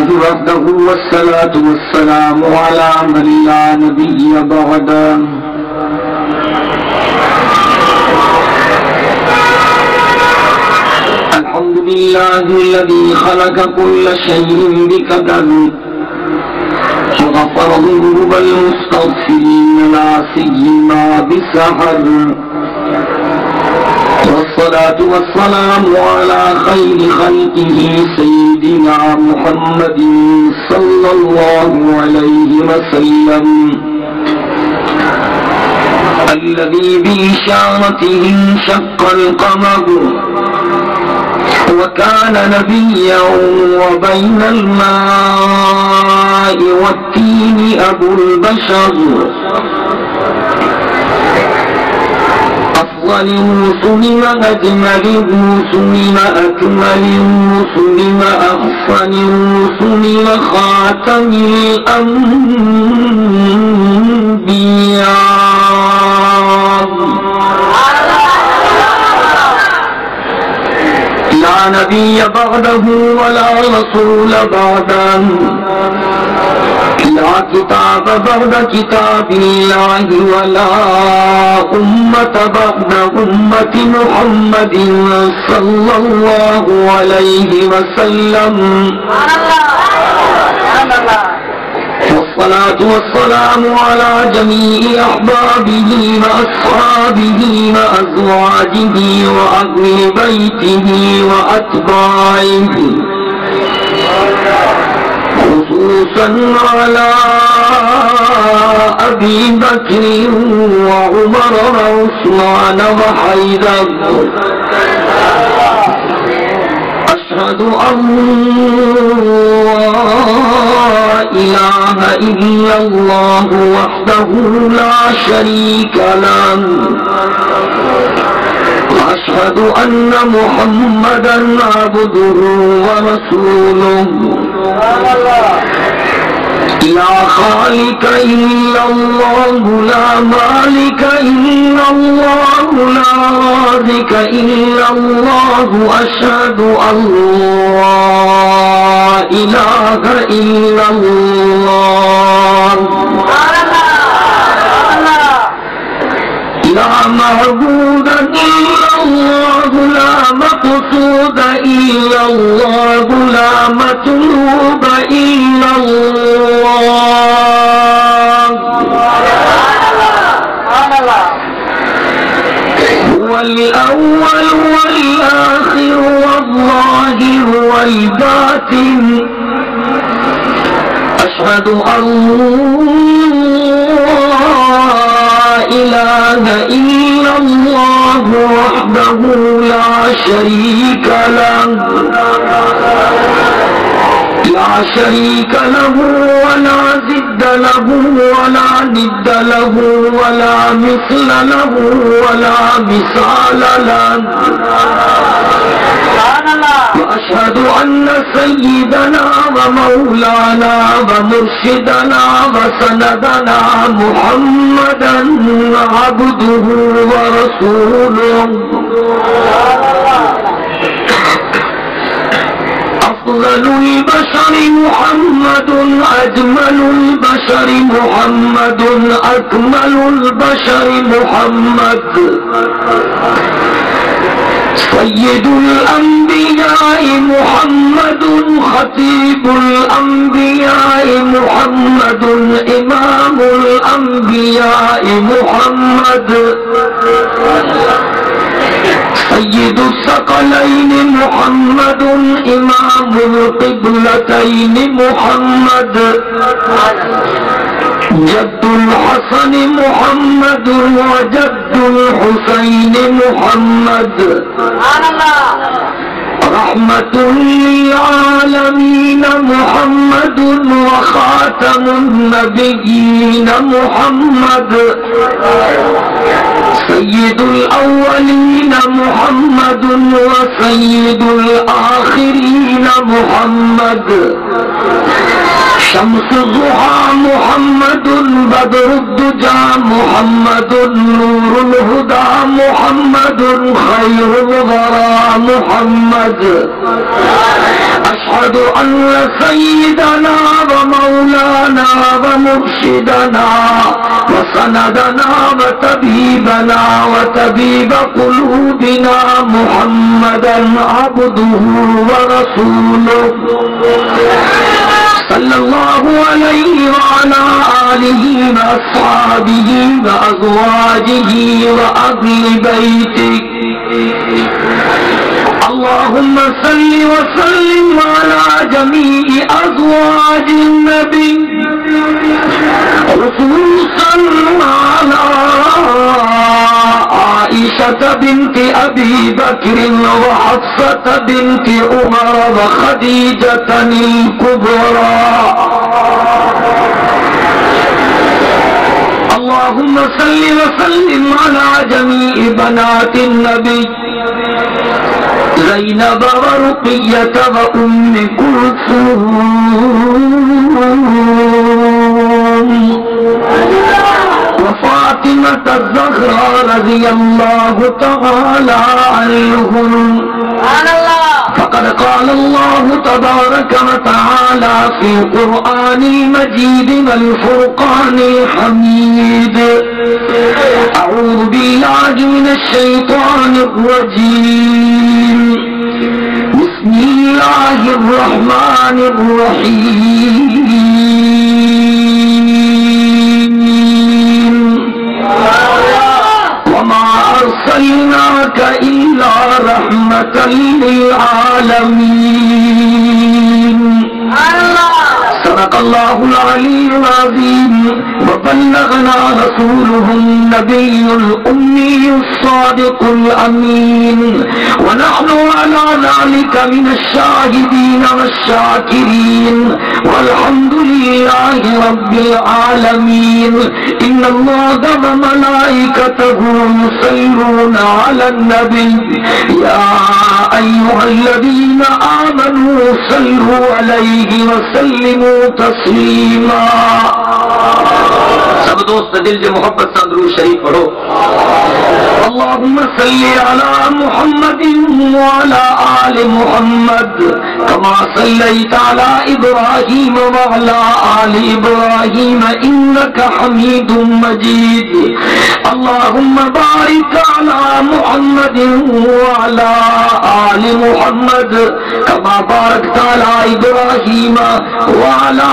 لله وحده والصلاة والسلام على من لا نبي بعده الحمد لله الذي خلق كل شيء بقدر وغفر ذنوب المستغفرين لا سيما بالسحر والصلاة والسلام على خير خلقه سيدنا محمد صلى الله عليه وسلم الذي بإشارته انشق القمر وكان نبيا وبين الماء والتين أبو البشر أفضل الرسل وأجمل الرسل وأكمل الرسل وأحسن الرسل وخاتم الأنبياء لا نبي بعده ولا رسول بعده لا كتاب بعد كتاب الله ولا أمة بعد أمة محمد صلى الله عليه وسلم والصلاة والسلام على جميع أحبابه وأصحابه وأزواجه وأهل بيته وأتباعه خصوصا على أبي بكر وعمر وعثمان وحيدر أشهد أن لا إله إلا الله وحده لا شريك له وأشهد أن محمدا عبده ورسوله لا خالق إلا الله لا مالك إلا الله لا رازق إلا الله أشهد أن لا إله إلا الله لا معبود إلا الله لا مقصود إلا الله لا مطلوب إلا الله هو الأول والآخر والظاهر والباطن أشهد أن إله إلا الله وحده لا شريك له لا شريك له ولا ضد له ولا ند له ولا مثل له ولا مثال له وأشهد أن سيدنا ومولانا ومرشدنا وسندنا محمدا عبده ورسوله أفضل البشر محمد أجمل البشر محمد أكمل البشر محمد سيد الأنبياء محمد خطيب الأنبياء محمد إمام الأنبياء محمد سيد الثقلين محمد إمام القبلتين محمد جد الحسن محمد وجد الحسين محمد رحمة للعالمين محمد وخاتم النبيين محمد سيد الأولين محمد وسيد الآخرين محمد شمس الضحى محمد بدر الدجى محمد نور الهدى محمد خير الورى محمد أشهد أن سيدنا ومولانا ومرشدنا وسندنا وطبيبنا وطبيب قلوبنا محمدا عبده ورسوله صلى الله عليه وعلى آله وأصحابه وأزواجه وأهل بيته. اللهم صل وسلم على جميع أزواج النبي خصوصا على عائشة بنت أبي بكر وحفصة بنت عمر وخديجة الكبرى. اللهم صل وسلم على جميع بنات النبي زينب ورقية وأم كلثوم وفاطمة الزهراء رضي الله تعالى عنهم. فقد قال الله تبارك وتعالى في القرآن المجيد والفرقان الحميد: أعوذ بالله من الشيطان الرجيم. بسم الله الرحمن الرحيم. وما أرسلناك إلا رحمة للعالمين. صدق الله العلي العظيم وبلغنا رسوله النبي الأمي الصادق الأمين ونحن على ذلك من الشاهدين والشاكرين والحمد لله رب العالمين. إن الله وملائكته يصلون على النبي يا أيها الذين آمنوا صلوا عليه وسلموا تسلیما. سب دوست دل سے محبت سے درود شریف پڑھو. اللهم صل على محمد وعلى آل محمد كما صليت على إبراهيم وعلى آل إبراهيم إنك حميد مجيد. اللهم بارك على محمد وعلى آل محمد كما باركت على إبراهيم وعلى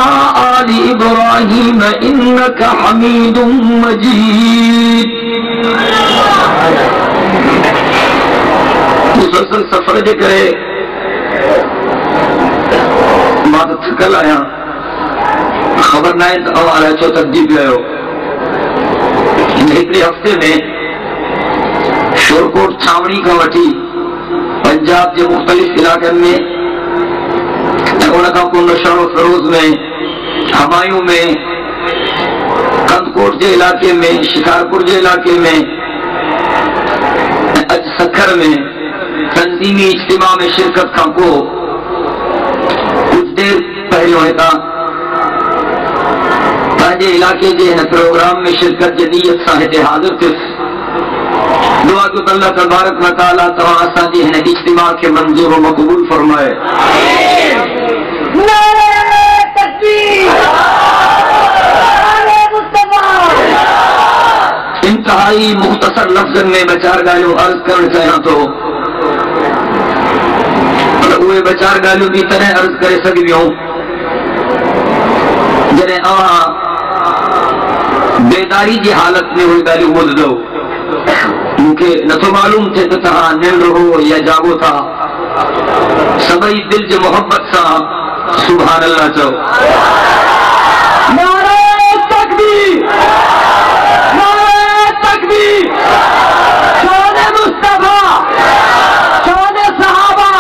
آل إبراهيم إنك حميد مجيد. مسلسل سفر دے کرے ماں تو تھکل آیا خبر نہ ہے تو آیا چو تجیب گئے ایک ہفتے میں شورکوٹ چھاوڑی کا وٹی پنجاب کے مختلف علاقے میں کو نشان و فروز میں ہمایوں میں کندکوٹ کے علاقے میں شکارپور کے علاقے میں اج سکھر میں تنظیمی اجتماع میں شرکت کا کو کچھ دیر پہلے ہوئے تھا پہلے علاقے کے پروگرام میں شرکت جدیت ساہتے حاضر تھے. دعا کو اللہ تبارک و تعالیٰ تمام ساتھی ہیں اجتماع کے منظور و مقبول فرمائے. انتہائی مختصر لفظ میں بچار گالوں عرض کرنا چاہیے تو وہ بچار گالوں کی طرح عرض کرے سکتی ہوں جنہیں بیداری کی حالت میں ہوئی گالوں بول دو کیونکہ نہ تو معلوم تھے تو تہاں نیند ہو یا جاگو تھا سبھی دل سے محبت سا سبحان اللہ چاہو. نعرہ تکبیر نعرہ تکبیر. شان مصطفیٰ شان صحابہ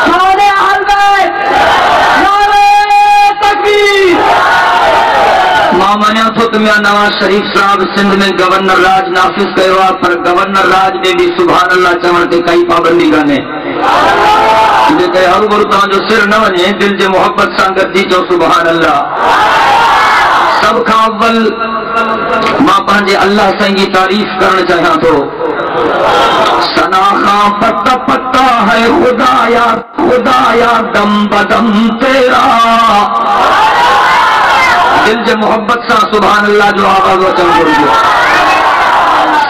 شان اہل بیت. نعرہ تکبیر. مامانیاں تو تمہیں نواز شریف صاحب سندھ میں گورنر راج نافذ کروا پر گورنر راج میں بھی سبحان اللہ چون تے کئی پابندی گانے کہ ہر گرتاں جو سر نہ ونے دل سے محبت سانگت دی جو سبحان اللہ. سب کا اول ماں پانجے اللہ سائیں کی تعریف کرنا چاہیے تو سناخا پتا پتا ہے خدایا خدایا دم بدم تیرا دل سے محبت سا سبحان اللہ جو آواز وچن کرو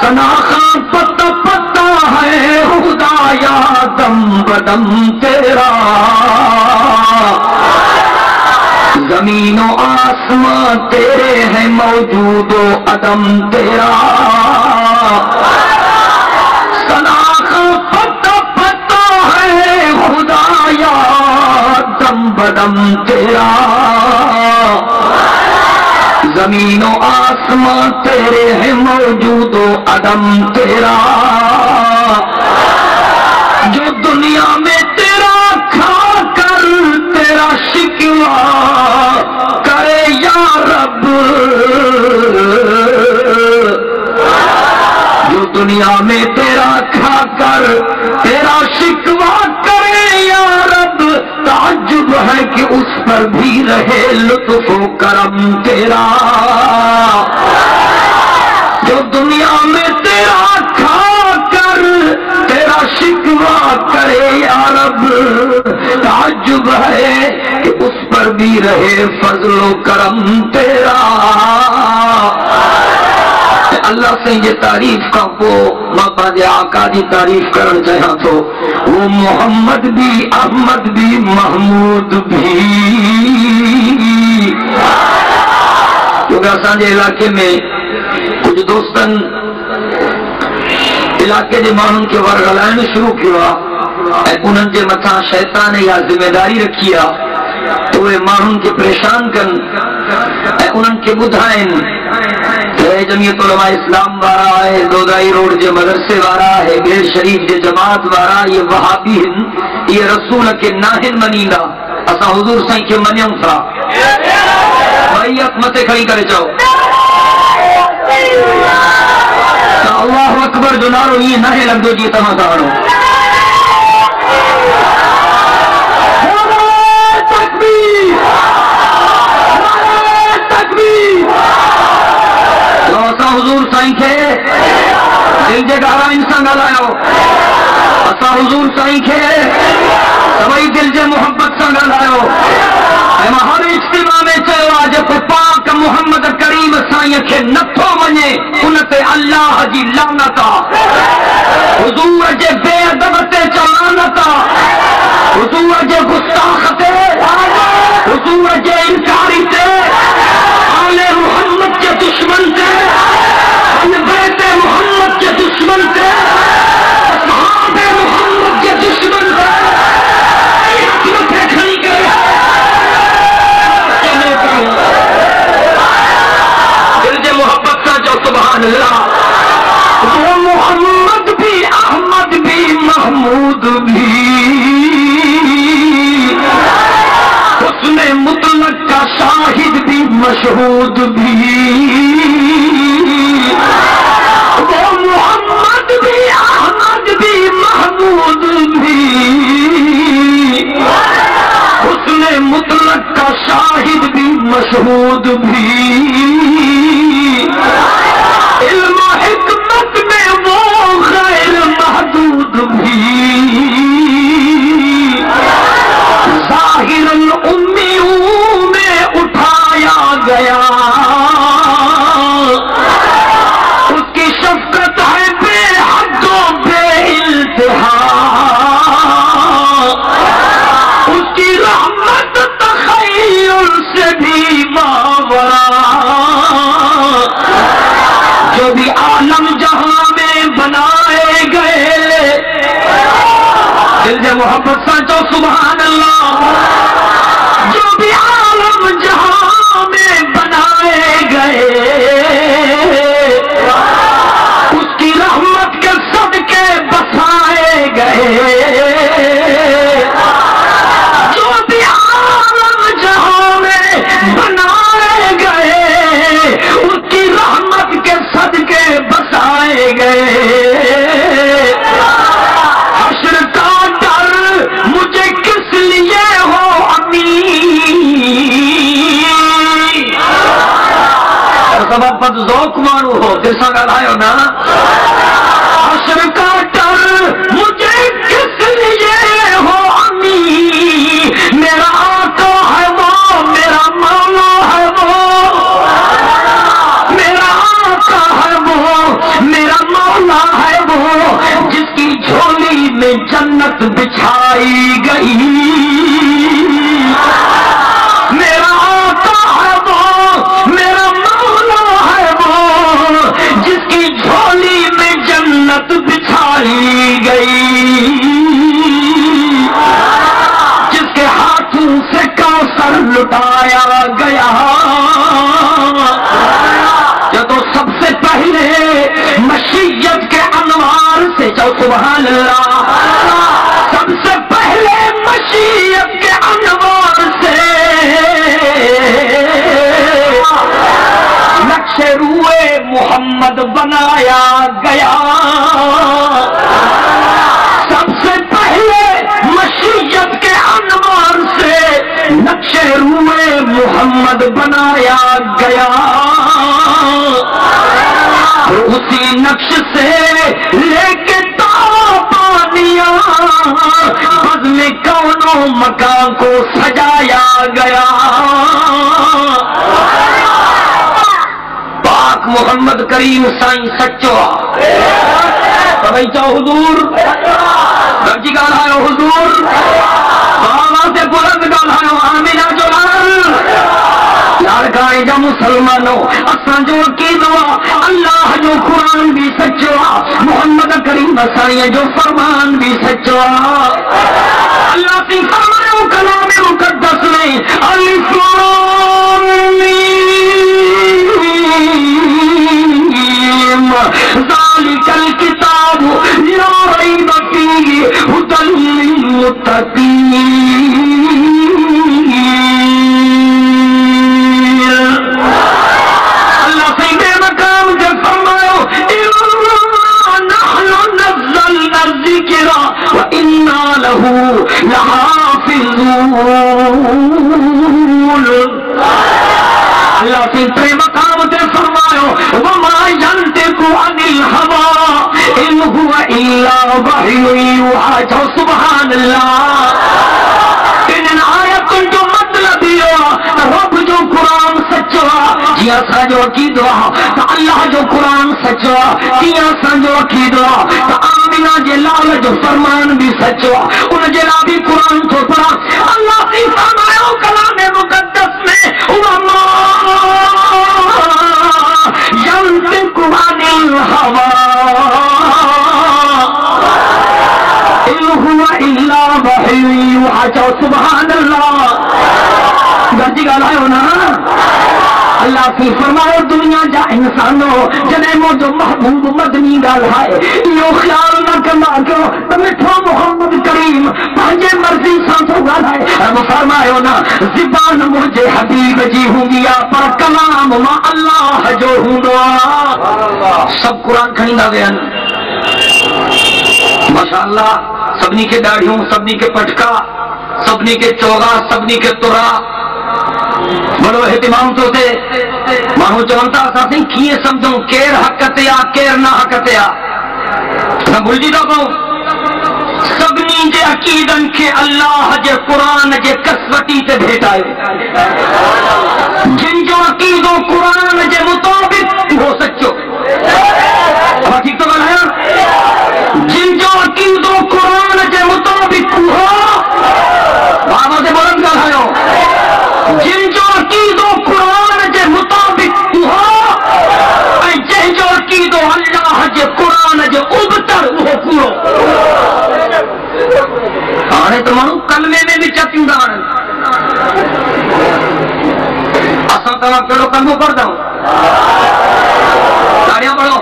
سناخا پتا پتا ہے خدایا دم بدم تیرا زمین و آسمان تیرے ہیں موجود و عدم تیرا سناخا پتا پتا ہے خدایا دم بدم تیرا زمین و آسمان تیرے ہیں موجود و عدم تیرا جو دنیا میں تیرا کھا کر تیرا شکوا کرے یا رب جو دنیا میں تیرا کھا کر تیرا شکوا کرے یا رب تعجب ہے کہ اس پر بھی رہے لطف و کرم تیرا جو دنیا میں تیرا کھا کر تیرا شکوا کرے یا رب تعجب ہے کہ اس پر بھی رہے فضل و کرم تیرا اللہ سے یہ تعریف کا کو ماں جے آقا دی تعریف کرنا چاہاں تو وہ محمد بھی احمد بھی محمود بھی کیونکہ اساں علاقے میں کچھ دوستن علاقے کے مانن کے ورغلائن شروع کیا انہن کے متھا شیطان یا ذمہ داری رکھیا تو وہ مانن کے پریشان کن انہن کے بدھائن جمعیت علماء اسلام وارا ہے دودائی روڈ جے مدرسے وارا ہے بیر شریف جے جماعت وارا یہ وہابی ہن یہ رسول کے ناہن منیندہ اسا حضور سائیں کے منیوں تھا بھائی متے کھڑی کرے چاہو اللہ اکبر جو نارو یہ ناہے لگ دو جی تمہا دارو تکبیر تکبیر حضور سائیں کے دل جے گارا انسان گلائیو اسا حضور سائیں کے سبئی دل جے محبت سان گلائیو ایما ہر اجتماع میں چاہو آج کو پاک محمد کریم سائیں کے نتھو منے انتے اللہ جی لعنتا حضور جے بے ادبتے چلانتا حضور جے گستاختے حضور جے انکاری تے آل محمد کے دشمن تے بیت محمد کے دشمن تھے اصحاب محمد کے دشمن تھے کھڑی گئے دل جے محبت کا جو سبحان اللہ وہ محمد بھی احمد بھی محمود بھی حسن مطلق کا شاہد بھی مشہود بھی وہ محمد بھی احمد بھی محمود بھی حسن مطلق کا شاہد بھی مشہود بھی علم و حکمت میں وہ غیر محدود بھی ظاہراً امیوں میں اٹھایا گیا اس کی رحمت تخیل سے بھی ماورا جو بھی عالم جہاں میں بنائے گئے دل سے محبت سچو سبحان اللہ جو بھی عالم جہاں میں بنائے گئے اس کی رحمت کے صدقے بسائے گئے جو بھی عالم جہاں میں بنائے گئے اس کی رحمت کے صدقے بسائے گئے حشر کا ڈر مجھے کس لیے ہو امین سبب پت ذوق مانو ہو جیسا گلائیو نا حشر لٹائی گئی. میرا آقا ہے وہ، میرا مولا ہے وہ، جس کی جھولی میں جنت بچھائی گئی، جس کے ہاتھوں سے کوثر لٹایا گیا. یہ تو سب سے پہلے مشیت کے انوار سے، جو سبحان اللہ، سب سے پہلے مشیت کے انوار سے نقش روئے محمد بنایا گیا. سب سے پہلے مشیت کے انوار سے نقش روئے محمد بنایا گیا. اسی نقش سے لے کے پانیا بزم کونوں مکان کو سجایا گیا. پاک محمد کریم سائیں سچو بھائی چاہو حضور درجی گال آئے حضور بابا سے بلند گال آئے آمینہ جلال لڑکائے جا مسلمانوں اساں جو کی دعا اللہ جو قرآن بھی سچوا محمد کریم سائیں جو فرمان بھی سچوا. اللہ سے فرمایا کلام مقدس میں الف لام میم ذالک الکتاب لا ریب فیہ ھدی للمتقین. اللہ سے بے مقام سے فرمایا انا نحن نزلنا الذکر وانا لہ لحافظون. اللہ سے بے مقام سے فرمایا وما ينطق عن الهوى ان هو الا وحی یوحی. سبحان اللہ. ان آیتوں جو مطلب یہ رب جو قرآن سچوا جیا سا جو عقیدہ تو اللہ جو قرآن سچوا جیا سا جو عقیدہ تو آمینہ جے لال جو فرمان بھی سچوا ان جے بھی قرآن تو پڑھا. اللہ کی فرمایا کلام مقدس میں وما ينطق عن الهوى ان هو الا وحی یوحی. سبحان اللہ. گرجی گالا ہے نا. اللہ کی فرمائے دنیا جا انسانوں جنہیں مو جو محبوب مدنی گال ہے یہ خیال نہ کرنا کیوں تمہیں محمد کریم پانچے مرضی سانسو گال ہے. اب فرمائے نا زبان مجھے حبیب جی ہوں گیا پر کلام ما اللہ جو ہوں گا. سب قرآن کھنڈا گیا ماشاءاللہ. سبنی کے داڑھیوں سبنی کے پٹکا سبنی کے چوغا سبنی کے ترا بڑو اہتمام تو سے مانو چونتا ساتھ کیے سمجھوں کیر حقتیا کیر نہ حقتیا نہ بھول جی دو سبنی جے عقیدن کے اللہ جے قرآن جے کسوٹی تے بھیٹائے. جن جو عقیدوں قرآن جے مطابق ہو سچو ٹھیک تو بنایا. جن جو عقیدوں قرآن جے مطابق ہو بابا سے بلند گاؤ. جن جو عقیدوں قرآن جے مطابق ہو جن جو عقیدوں اللہ جے قرآن جے ابتر وہ پورو. آنے تو مانو کلمے میں بھی چکیوں دان اساں تمہاں کیڑو کلمو پڑھ دوں تاڑیاں پڑھو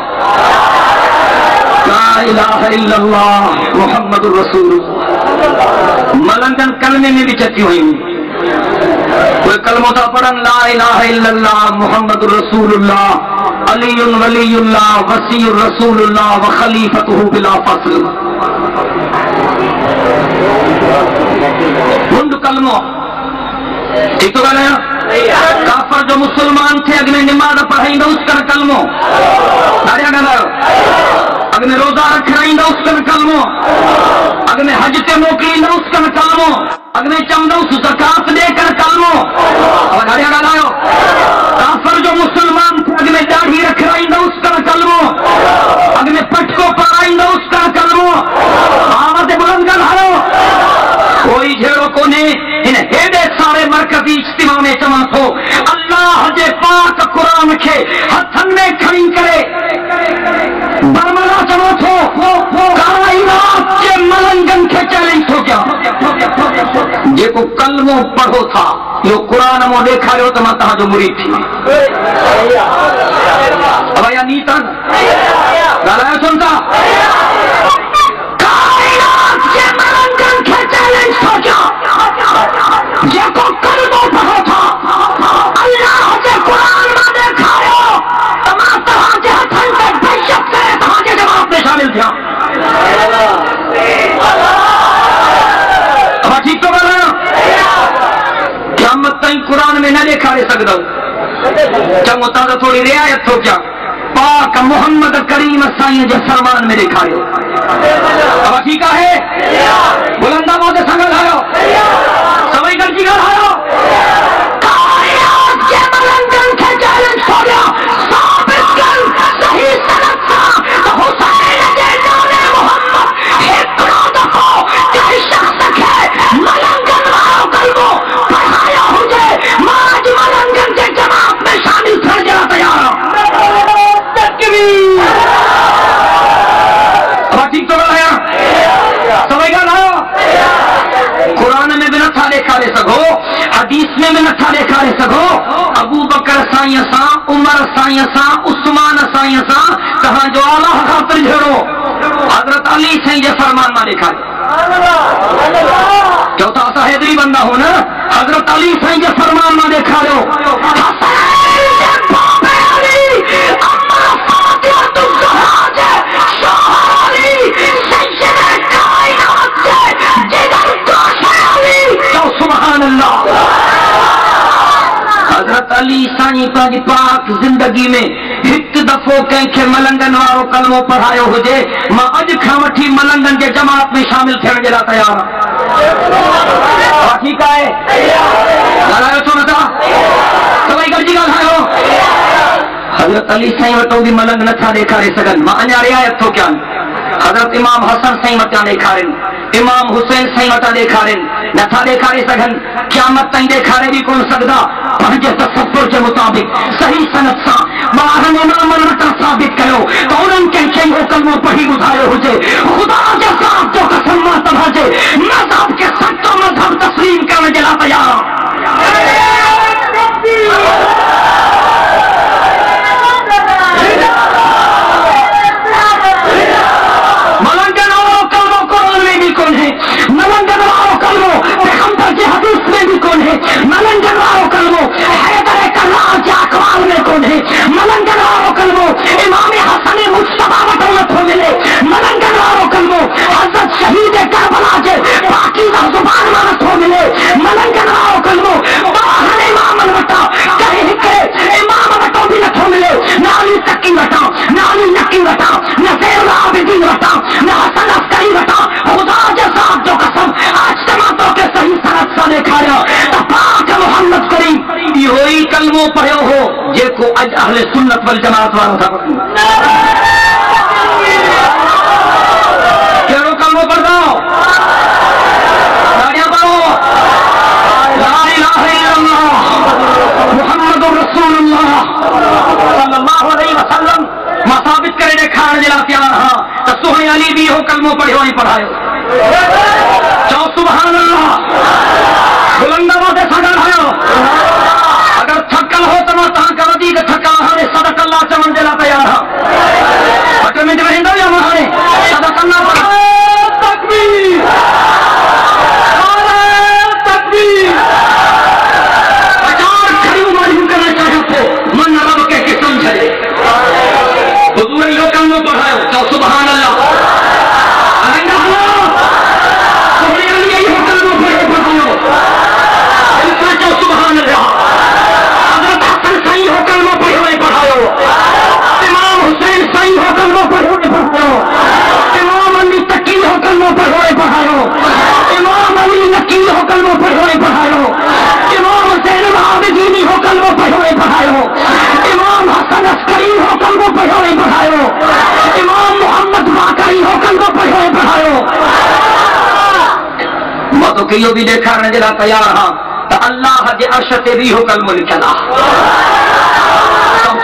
لا الہ الا اللہ محمد الرسول. ملنگن کلمے میں بھی چکی ہوئی ہوں. کوئی کلمہ تھا پڑھن لا الہ الا اللہ محمد رسول اللہ علی ولی اللہ وسیع رسول اللہ وخلیفتہ بلا فصل. ہند کلمہ ٹھیک تو گا. کافر جو مسلمان تھے اگنے نماز پڑھائیں گا اس کا کلمہ داریا گا. اگنے روزہ رکھائیں گا اس کا کلمہ. اگنے حج کے موقعی نہ اس کا کلمہ. اگنے چمدہ اس زکاة دے کر کلمہ اور داریا گا لائیو. کافر جو مسلمان تھے اگنے داڑھی رکھائیں گا اس کا کلمہ. اگنے پٹ کو پڑھائیں گا اس کا کلمہ. آواز بلند کر لائیو. کے ہتھن میں کھڑی کرے برملا چلو تھو کائنات کے ملنگن کے چیلنج ہو گیا جے کو کلمو پڑھو تھا جو قرآن مو دیکھا رہے ہو تو میں تہاں جو مرید تھی اب یا نیتن گالا سنتا کائنات کے ملنگن کے چیلنج ہو گیا جے کو کلمو پڑھو تھا اللہ کے قرآن میں دیکھا رہے ہو تو میں تہاں کے ہتھن کے بشت سے تہاں کے جواب میں شامل تھا اب ٹھیک تو کر رہے ہیں قیامت تائیں قرآن میں نہ دیکھا رہے سکتا چنگو تازہ تھوڑی رعایت ہو کیا پاک محمد کریم سائیں جو فرمان میں دیکھا رہے ہو اب ٹھیک ہے بلندہ موت سنگل آئے سوائی گرچی گل آئے کائنات کے ملنگن کے چیلنج ہو گیا ثابت کر صحیح سند سا تو حسین کے نام محمد اتنا دکھو کہ شخص کے ملنگن وارو کلمو پڑھایا ہو جائے ماج ملنگن کے جماعت میں شامل کر جا تیار تکبیر اب ٹھیک تو رہا سوائی گل آیا قرآن میں بھی نہ تھا دیکھا رہے سکو حدیث میں بھی نہ تھا دیکھا رہے سکو ابو بکر سائیں سا عمر سائیں سا عثمان سائیں سا کہاں جو آلہ خاطر جھڑو حضرت علی سائیں جو فرمان نہ دیکھا کیوں تو ایسا حیدری بندہ ہو نا حضرت علی سائیں جو فرمان نہ دیکھا رہو حسین باب علی اما فاطمہ الزہرا شوہر علی سید کائنات جگر گوش علی تو سبحان اللہ حضرت علی سائیں پاک پاک زندگی میں ایک دفعہ کہیں کہ ملنگن وارو کلمو پڑھائے ہو جے ماں اج کھامٹھی ملنگن کے جماعت میں شامل تھے جلا تیار ٹھیک ہے لڑائے تو نتا سوائی گرجی گل ہے حضرت علی سائیں وٹو بھی ملنگ نہ تھا دیکھا رہے سگن ماں انجا رعایت تو کیا حضرت امام حسن سائیں وٹا دیکھا رہے امام حسین سائیں وٹا دیکھا رہے نہ تھا دیکھا رہے سگن قیامت تائیں دیکھا رہے بھی کون سکدا پنجے تصور کے مطابق صحیح سند سا باہر امام الوٹا ثابت کرو تو انہوں کے چاہیے کلموں پڑھی گزارے ہو جے خدا کے ساتھ جو قسم ماتم ہو جے مذہب کے سچو مذہب تسلیم کرنے جلا تیار ملنگن اور کلموں قرآن میں بھی کون ہے ملنگن اور کلموں پیغمبر کی حدیث میں بھی کون ہے ملنگن اور کلموں حیدر کرار کے اقوال میں کون ہے ملنگن اور کلموں امام حسن مصطفیٰ وطنت ہو ملے ملنگن اور کلموں حضرت شہید کربلا کے پاکیزہ زبان مانت ہو ملے ملنگن اور کلموں باہر امام الوٹا کہیں کہ امام وطن بھی نہ ہو ملے نالی تکی وطا نالی نکی وطا نہ زیر العابدین وطا نہ حسن عسکری وطا خدا کے ساتھ جو قسم آج تماتوں کے صحیح سنت سا دیکھایا تو پاک محمد کریم یہ ہوئی کلموں پڑھے ہو جے کو اج اہل سنت والجماعت والوں کا کیڑو کلموں پڑھ دو داڑیاں پڑھو لا الہ الا اللہ محمد رسول اللہ صلی اللہ علیہ وسلم ثابت کرے کھان جلا پیار ہاں تو سوہنے علی بھی ہو کلموں پڑھے ہوئی پڑھائے چاہو سبحان اللہ بلندہ باتیں سگل ہے اگر تھکل ہو تو تاں کا ودی کہ تھکل ہانے صدق اللہ چمن جلا تیار ہاں اگر میں جمعین دو یا مہانے صدق اللہ پڑھائے تکبیر تکبیر اچار کھڑی مالی کرنا چاہے تھے من رب کے قسم چھلے حضور یہ کلمہ پڑھائے تو سبحان اللہ آئندہ اللہ سبحان اللہ یہ کلمہ پڑھائے انسان جو سبحان اللہ حضرت حسن صحیح ہو کلمہ پڑھائے امام حسین صحیح ہو کلمہ پڑھائے امام علی تقی ہو کلمہ پڑھائے امام علی نقی ہو کلمہ پڑھائے امام حسین العابدین ہو کلمہ پڑھائے امام حسن عسکری ہو کلمہ پڑھائے امام محمد باقری ہو کلمہ پڑھائے میں تو کئیوں بھی دیکھا رہنے جلا تیار ہاں تو اللہ کے عرش تے بھی ہو کلمہ لکھنا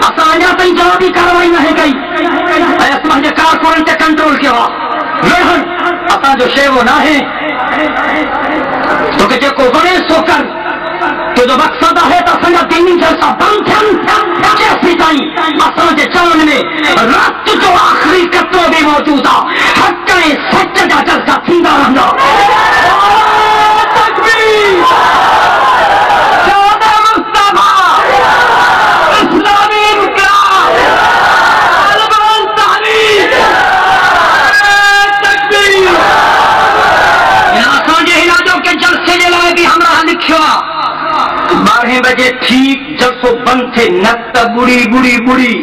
اساں تئی جوابی کاروائی نہیں کئی اسمان کے کارپورن تے کنٹرول کیا رہن اساں جو شے وہ نہ ہے تو کہ کو بنے سو کر تو جو مقصد ہے تو سنگا دینی جیسا بند تھن کیسی تائیں اساں کے چلن میں رات جو آخری قطرہ بھی موجود ہے حق سچ جا جلسہ تھیندا رہندا تکبیر جواب مصطفیٰ اسلامی انقلاب طالبان تحریک تکبیر اساں کے علاجوں کے جلسے جلائے بھی ہمراہ لکھوا 12 بجے ٹھیک جلسو بند تھے نت بڑی بڑی بڑی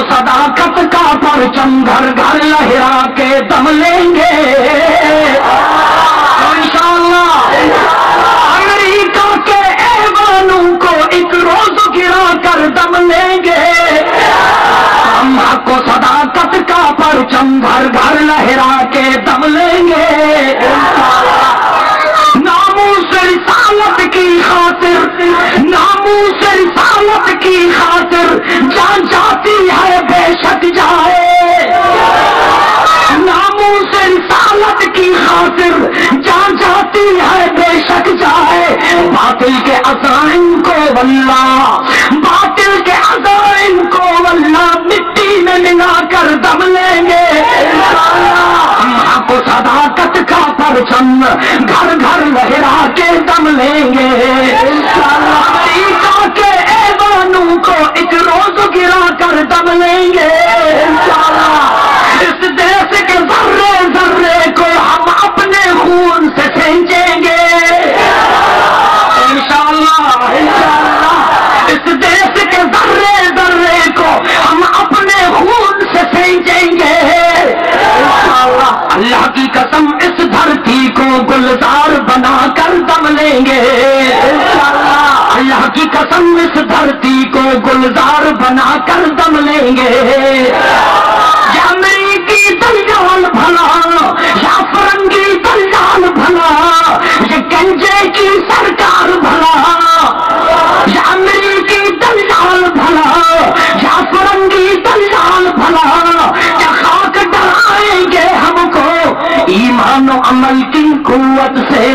صداقت کا پرچم گھر گھر لہرا کے دم لیں گے انشاءاللہ امریکہ کے ایوانوں کو ایک روز گرا کر دم لیں گے ہم حق و صداقت کا پرچم گھر گھر لہرا کے دم لیں گے ناموس رسالت کی خاطر ناموس رسالت کی خاطر جان جاتی ہے بے شک جائے ناموس رسالت کی خاطر جان جاتی ہے بے شک جائے باطل کے عزائم کو واللہ باطل کے عزائم کو واللہ مٹی میں ملا کر دم لیں گے ہم حق و صداقت کا پرچم گھر گھر لہرا کے دم لیں گے امریکہ کے ایوانوں کو ایک روز گرا کر دم لیں گے اس دیش کے ذرے ذرے کو ہم اپنے خون سے سینچیں گے انشاءاللہ اس دیش کے ذرے ذرے کو ہم اپنے خون سے سینچیں گے اللہ کی قسم اس دھرتی کو گلزار بنا کر دم لیں گے اللہ کی قسم اس دھرتی کو گلزار بنا کر دم لیں گے یا امریکی دلیال بھلا یا فرنگی دلیال بھلا یہ گنجے کی سرکار بھلا یا امریکی دلیال بھلا یا فرنگی دلیال بھلا کیا خاک ڈرائیں گے ہم کو ایمان و عمل کی قوت سے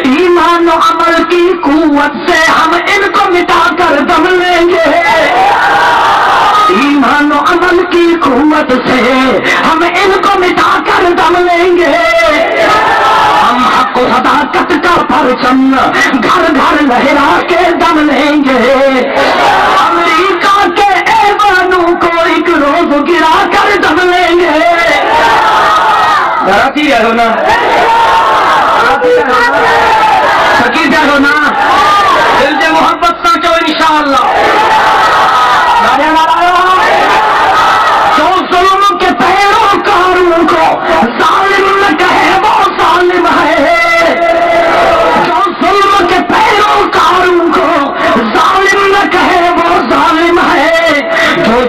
ایمان و عمل کی قوت سے ہم ان کو مٹا کر دم لیں گے ایمان و عمل کی قوت سے ہم ان کو مٹا کر دم لیں گے ہم حق و صداقت کا پرچم گھر گھر لہرا کے دم لیں گے امریکہ کے ایوانوں کو ایک روز گرا کر دم لیں گے راتی رہو نا فقیر رہو نا دل سے محبت سانچو انشاءاللہ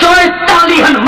44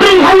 30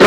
3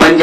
5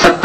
7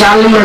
40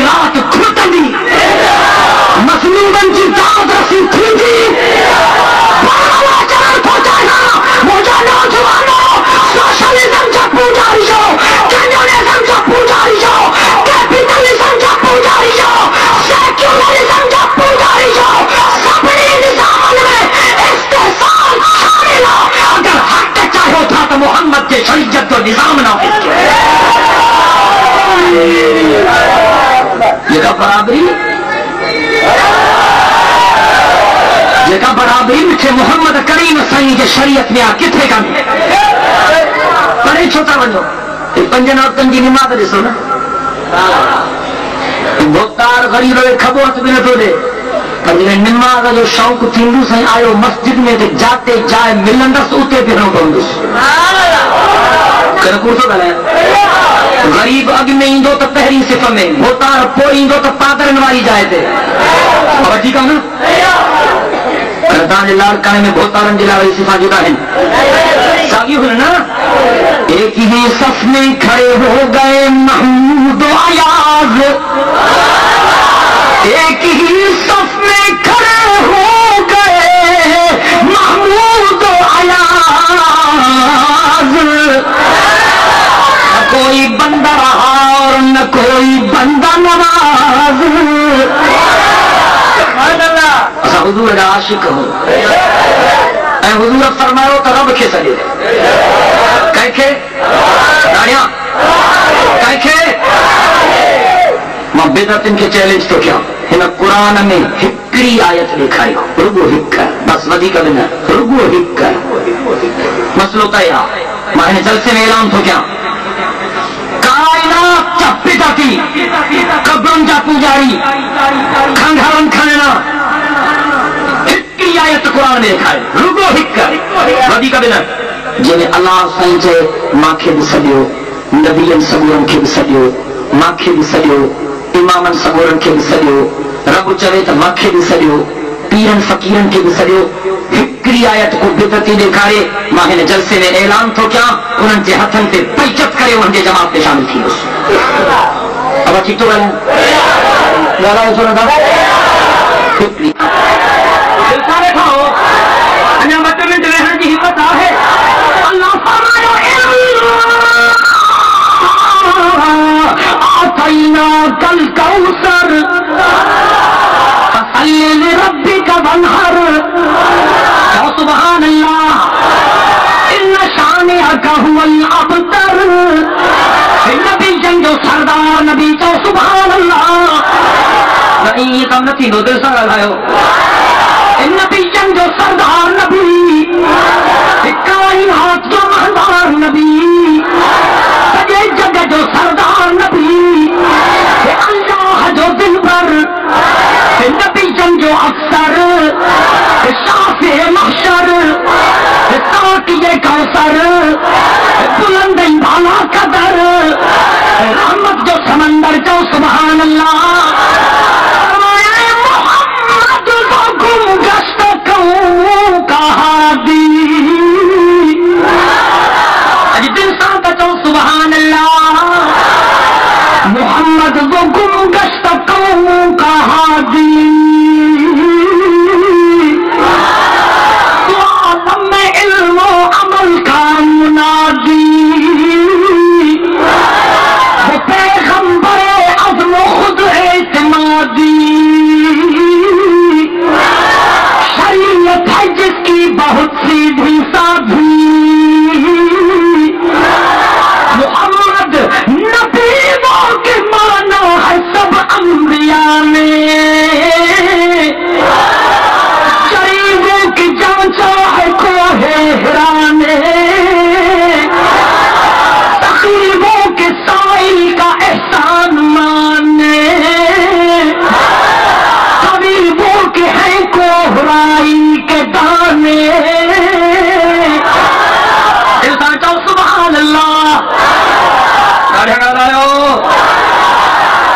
دی رات کھٹندی مظلومن جی داد رسی تھیندی بالا چرن پہنچائنا مجھا نوجوانوں سوشلزم جا پوجاری جو کمیونزم جا پوجاری جو کیپیٹلزم جا پوجاری جو سیکولرزم جا پوجاری جو سبری نظام میں استحصال شامل ہو اگر حق چاہو تھا تو محمد کے شریعت کو نظام نافذ کیا یہ کا برابری جگہ برابری مجھے محمد کریم سائیں کے شریعت میں کتنے کا پڑے چھوٹا بنو پنجن عورتن کی نماز ڈسو نا بہتار غریب ہوئے کھبو ہاتھ بھی نہ تو دے پر جنہیں نماز جو شوق تھیندو سائیں آئے مسجد میں تے جاتے جائے ملندس اوتے پھروں پہندس کرکور تو گلے غریب اگ میں اندو تو پہری صفہ میں بہتار پوری اندو تو پادر نواری جائے تھے اب اچھی کہوں نا کردان لال کانے میں بہتارن جلاوی صفہ جدا ہیں ساگی ہوئے نا ایک ہی صف میں کھڑے ہو گئے محمود و عیاض ایک ہی صف میں کھڑے ہو گئے محمود و عیاض نہ کوئی بندہ رہا اور نہ کوئی بندہ نواز ایسا حضور کا عاشق ہو اے حضور فرماؤ تو رب کے سجے کہیں کہ داڑیاں کہیں کہ محبت ان کے چیلنج تو کیا ہن قرآن میں ہکری آیت لکھائی رگو ہکر بس ودی کا بنا رگو ہکر مسئلہ تیہا ماہنے جلسے میں اعلان تو کیا کائنات چپی جاتی قبرن جا پوجاری کھنگھرن کھننا ہکری آیت قرآن میں لکھائی رگو ہکر ودی کا بنا جنہیں اللہ سائیں چے ماں کے بھی سلیو نبیان سبورن کے بھی سلیو ماں کے بھی سلیو امامن سبورن کے بھی سلیو رب چوے تو ماں کے بھی سلیو پیرن فقیرن کے بھی سلیو ہکری آیت کو بدتی دکھارے ماہ نے جلسے میں اعلان تو کیا انہوں کے ہتھن پہ پیچت کرے انہوں کے جماعت پہ شامل تھی اس اب اچھی تو گلیں گالا ہے سونا تھا ہکری جلسہ بیٹھا ہو انہاں بچے میں رہن کی حکمت ہے اللہ فرمایا آتیناک الکوثر فصلی لربک وانحر یا سبحان اللہ ان شانئک هو الابتر نبی جنگو سردار نبی چو سبحان اللہ نہیں یہ کام نتی دو دل سا گلائیو نبی جنگو سردار نبی کائنات جو مہدار نبی سجے جگہ جو سردار نبی اللہ جو دل پر نبی جن جو افسر شافع محشر ساقی کوثر بلند بالا قدر رحمت جو سمندر جو سبحان اللہ محمد کو گم گشت قوم کا ہادی دل سانتا چو سبحان اللہ محمد وہ گم گشت قوم کا ہادی تو عالم میں علم و عمل کا منادی وہ پیغمبر عزم و خود اعتمادی شریعت ہے جس کی بہت سیدھی سادھی محمد نبی وہ کے مانا ہے سب انبیاء نے غریبوں کی جانچا ہے کوہ ہرا نے تقریبوں کے سائل کا احسان مانے طبیبوں کے ہیں کوہرائی کے دانے سبحان اللہ گاڑی گاڑا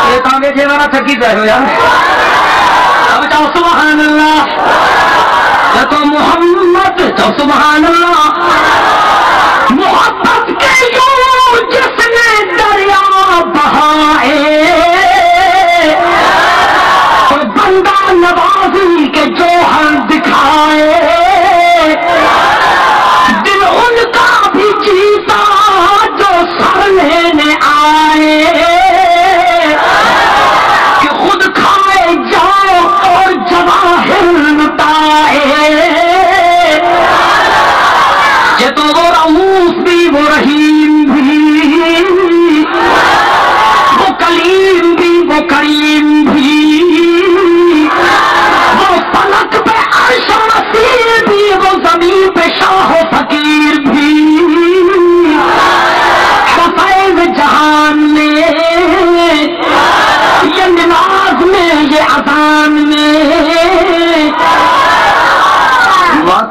یہ کام بیٹھے والا تھکی جائے ہو یار اب چاہو سبحان اللہ یا تو محمد چاہو سبحان اللہ محبت کے یوں جس نے دریا بہائے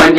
5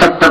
7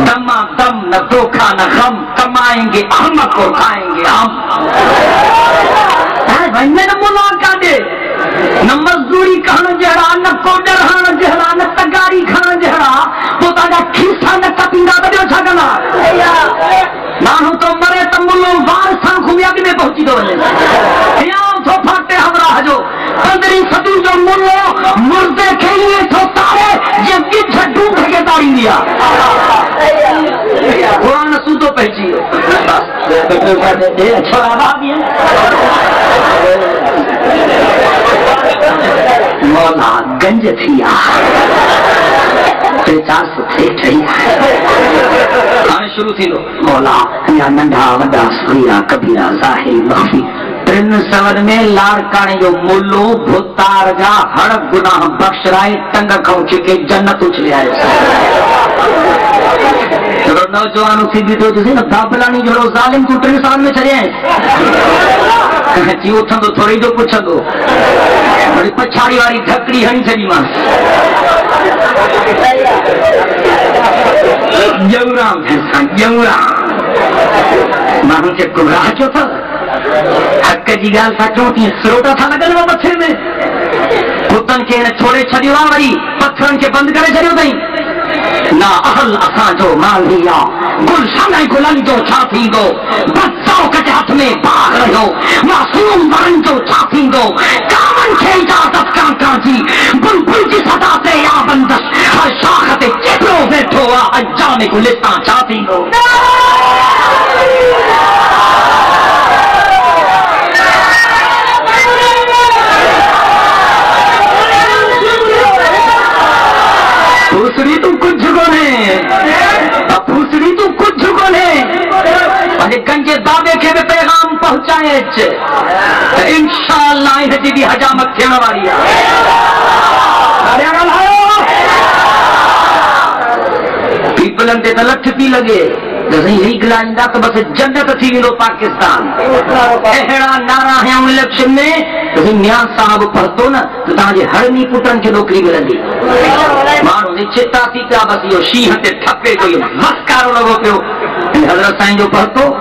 دما دم نہ دھوکا نہ غم کمائیں گے احمد کو کھائیں گے ہم بھائی میں نے بولا کا دے نہ مزدوری کھانا جہرا نہ کوڈر کھانا جہرا نہ تگاری کھانا جہرا پوتا جا کھیسا نہ کپیندا بدیو چھگنا مانو تو مرے تو ملو وارساں گھومیا کہ میں پہنچی دو یاں تو پھاٹے ہمراہ جو 15 صدی جو ملو مردے کھیلیے تو تارے یہ کچھ ڈوب کے داری دیا قرآن سو تو پہنچی چھوڑا رہا بھی ہے مولا گنج تھیا 400 تھے کھانے شروع تھی لو مولا یا ننڈا وڈا سوریا کبیرہ ظاہری مخفی 3 سور میں لاڑکانے جو ملو بھتار جا ہر گناہ بخش رائے تنگ کھاؤ چکے جنت اچھلے آئے چلو نوجوانوں سے بھی تو جسے نا بابلانی جو ظالم کو 3 سال میں چلے ہیں چی اٹھن تو تھوڑی جو پوچھا دو بڑی پچھاڑی واری ڈھکڑی ہنی چلی ماں یورام بھینسان یورام مانوں سے گمراہ جو تھا حق جی گال تھا چونٹی سروٹا تھا لگل وہ بچے میں کتن کے چھوڑے چھڑیو آوری پتھرن کے بند کرے چھڑیو دیں نا اہل اساں جو مان لیا گلشن گلن جو چھاتی دو بچوں کے ہاتھ میں باغ رہو معصوم ورن جو چھاتی دو کامن کے اجازت کانکا جی بلبل کی صدا سے یا بندش ہر شاخت چپرو بیٹھو انجام گلستان چھاتی دو پھوسڑی تو کچھ جھگونے پھوسڑی تو کچھ جھگونے گنجے دعوے کے بھی پیغام پہنچائے انشاءاللہ انہیں جی بھی حجامت تھینا واری پیپلن تے تلٹھ پی لگے جیسے یہی گلائندہ تو بس جنت تھی ویلو پاکستان اہڑا نعرہ ہے الیکشن میں جیسے میاں صاحب پڑھتو نا تو تاجے ہرنی پٹن کی نوکری ملندی مانو نے چتا تھی کیا بس یہ شیح تے ٹھپے کو یہ مسکارو لگو پیو حضرت سائن جو پڑھتو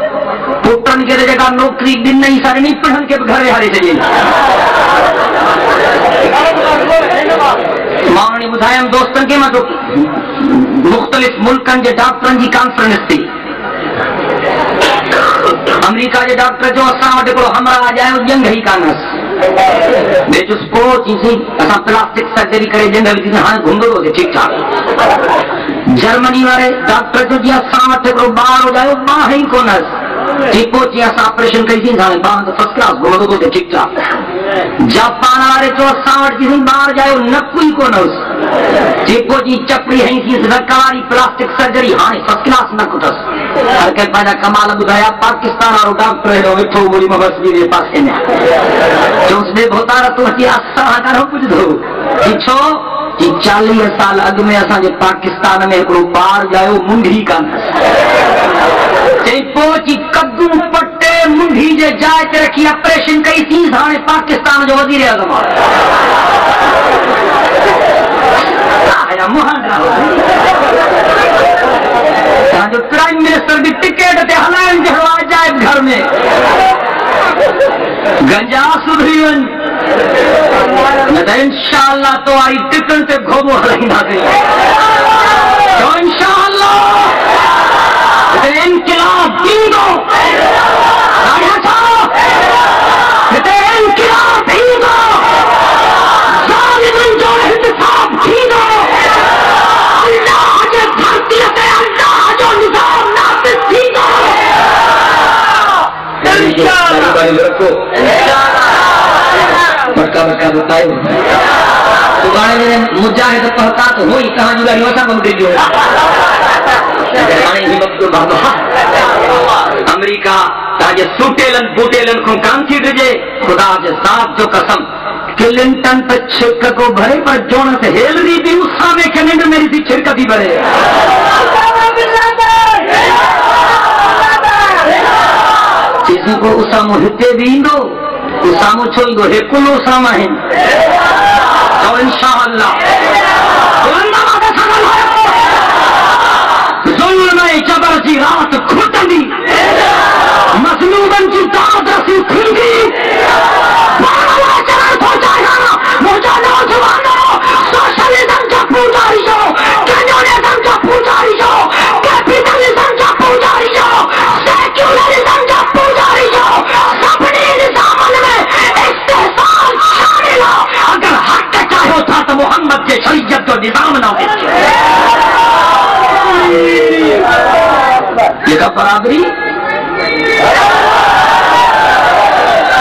پٹن کے جگہ نوکری دن نہیں سارے نہیں پڑھن کے گھرے ہارے چلیے مانو نے بدھایا ہم دوستن کے مطلب مختلف ملکن کے ڈاکٹرن کی کانفرنس تھی امریکہ کے ڈاکٹر جو اساں وٹے کو ہمراہ آ جائے جنگ ہی کانس بے جو سپورٹ چیزیں اساں پلاسٹک سرجری کرے جنگ بھی ہاں گھنگو دے ٹھیک ٹھاک جرمنی والے ڈاکٹر جو جی اساں وٹے کو باہر ہو جائے باہ ہی کونس ٹھیکو چی اساں آپریشن کری تھی سانے باہر تو فرسٹ کلاس گھنگو دے ٹھیک ٹھاک جاپان والے جو اساں وٹے چیزیں باہر جائے نکوئی کونس ٹھیکو جی چپڑی ہیں تھی سرکاری پلاسٹک سرجری ہاں فرسٹ کلاس نہ کتس ہر کے پہلا کمال بدھایا پاکستان اور ڈاکٹر ہے وٹھو بولی مبس بھی پاسے میں جو اس نے بہتا رہا تو ہتی اساں کرو کچھ دو ٹھیکو جی 40 سال اگ میں اساں جے پاکستان میں ایکڑو بار جاؤ منڈھی کا ٹھیکو جی کدو پٹے منڈھی جے جائے تے رکھی آپریشن کئی تھی ہانے پاکستان جو وزیر اعظم موہن رہو جو پرائم منسٹر بھی ٹکٹ تے ہلائن جو عجائب گھر میں گنجا سدھریون انشاءاللہ تو آئی ٹکن تے گھومو ہلائنا دے تو انشاءاللہ انقلاب دیندو راجہ چھاو انقلاب دیندو ظالمن جو انتصاب دیندو اللہ جے دھرتی تے اللہ جو نظام نافذ دیندو برکا برکا بتائیو تمہارے میں مجاہد پڑھتا تو ہوئی کہاں جو گئی وسا بم دیجو امریکہ تاجے سوٹیلن بوٹیلن کو کام تھی ڈجے خدا جے ذات جو قسم کلنٹن پہ چھک کو بھرے پر جونا سے ہیل دی تھی اس سامنے کنڈ میری تھی چھرکا بھی بھرے چیزوں کو اسامو ہتے بھی دو اسامو چھوئی دو ہکل اسامہ ہیں تو انشاءاللہ جو نظام نافذ کیا. یہ برابری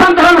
15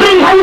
30